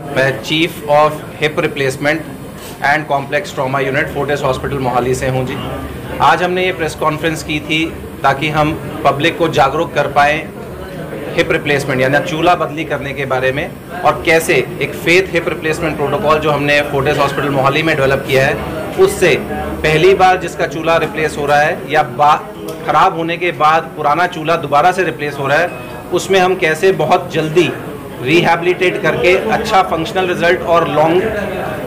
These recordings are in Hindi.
मैं chief of hip replacement and complex trauma unit Fortis hospital Mohali से हूँ जी। आज हमने ये प्रेस कॉन्फ्रेंस की थी ताकि हम पब्लिक को जागरूक कर पाएँ हिप रिप्लेसमेंट यानी चूल्हा बदली करने के बारे में, और कैसे एक फेथ हिप रिप्लेसमेंट प्रोटोकॉल जो हमने फोर्टिस हॉस्पिटल मोहाली में डेवलप किया है, उससे पहली बार जिसका चूल्हा रिप्लेस हो रहा है या ख़राब होने के बाद पुराना चूल्हा दोबारा से रिप्लेस हो रहा है, उसमें हम कैसे बहुत जल्दी रिहैबिलिटेट करके अच्छा फंक्शनल रिजल्ट और लॉन्ग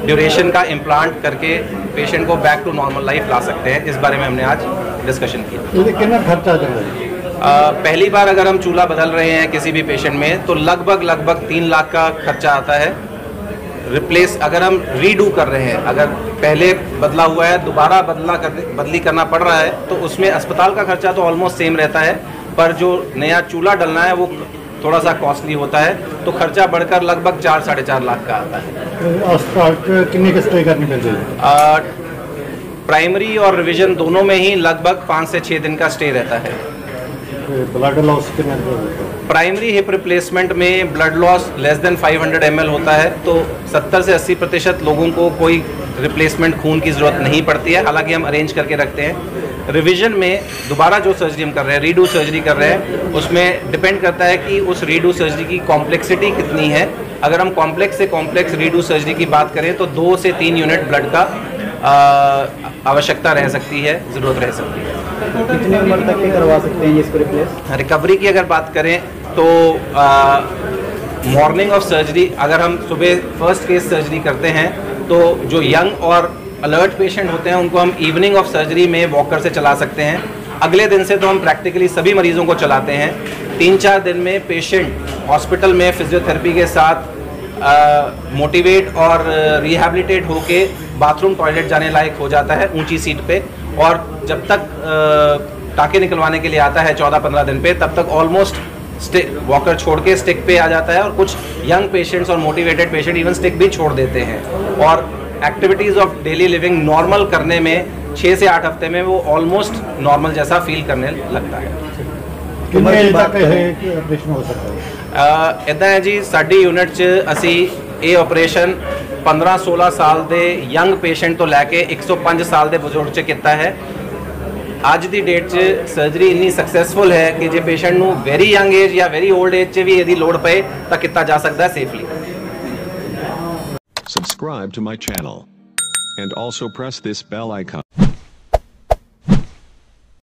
ड्यूरेशन का इम्प्लांट करके पेशेंट को बैक टू नॉर्मल लाइफ ला सकते हैं। इस बारे में हमने आज डिस्कशन किया। कितना खर्चा आता है? पहली बार अगर हम चूल्हा बदल रहे हैं किसी भी पेशेंट में तो लगभग 3 लाख का खर्चा आता है। रिप्लेस अगर हम रीडू कर रहे हैं, अगर पहले बदला हुआ है दोबारा बदली करना पड़ रहा है तो उसमें अस्पताल का खर्चा तो ऑलमोस्ट सेम रहता है, पर जो नया चूल्हा डलना है वो थोड़ा सा कॉस्टली होता है, तो खर्चा बढ़कर लगभग 4-4.5 लाख का आता है। अस्पताल कितने की स्टे करनी पड़ती है? प्राइमरी और रिवीजन दोनों में ही लगभग 5 से 6 दिन का स्टे रहता है। ब्लड लॉस कितना होता है? प्राइमरी हिप रिप्लेसमेंट में blood loss less than 500 ml होता है, तो 70 से 80% लोगों को कोई रिप्लेसमेंट खून की ज़रूरत नहीं पड़ती है, हालांकि हम अरेंज करके रखते हैं। रिवीजन में दोबारा जो सर्जरी हम कर रहे हैं, रीडू सर्जरी कर रहे हैं, उसमें डिपेंड करता है कि उस रीडू सर्जरी की कॉम्प्लेक्सिटी कितनी है। अगर हम कॉम्प्लेक्स से कॉम्प्लेक्स रीडू सर्जरी की बात करें तो 2 से 3 यूनिट ब्लड का आवश्यकता रह सकती है, ज़रूरत रह सकती है। कितनी उम्र तक के करवा सकते हैं इसको रिप्लेस? रिकवरी की अगर बात करें तो मॉर्निंग ऑफ सर्जरी, अगर हम सुबह फर्स्ट केस सर्जरी करते हैं तो जो यंग और अलर्ट पेशेंट होते हैं उनको हम इवनिंग ऑफ सर्जरी में वॉकर से चला सकते हैं। अगले दिन से तो हम प्रैक्टिकली सभी मरीजों को चलाते हैं। 3-4 दिन में पेशेंट हॉस्पिटल में फिजियोथेरेपी के साथ मोटिवेट और रिहैबिलिटेट होके बाथरूम टॉयलेट जाने लायक हो जाता है ऊंची सीट पे, और जब तक टाँके निकलवाने के लिए आता है 14-15 दिन पे, तब तक ऑलमोस्ट वॉकर छोड़ के स्टिक पे आ जाता है। और कुछ यंग पेशेंट्स और मोटिवेटेड पेशेंट इवन स्टिक भी छोड़ देते हैं, और activities of daily living normal करने में 6 से 8 हफ्ते में वो ऑलमोस्ट नॉर्मल जैसा फील करने लगता है। इतना है जी, साडी यूनिट च असी ये ऑपरेशन 15-16 साल के यंग पेशेंट तो लैके 105 साल के बजुर्ग च किया है। अज की डेट च सर्जरी इन्नी सक्सैसफुल है कि जे पेशेंट नू वेरी यंग एज या वेरी ओल्ड एज च भी यदि लोड़ पे तो किया जा सकता है safely. Subscribe to my channel and also press this bell icon.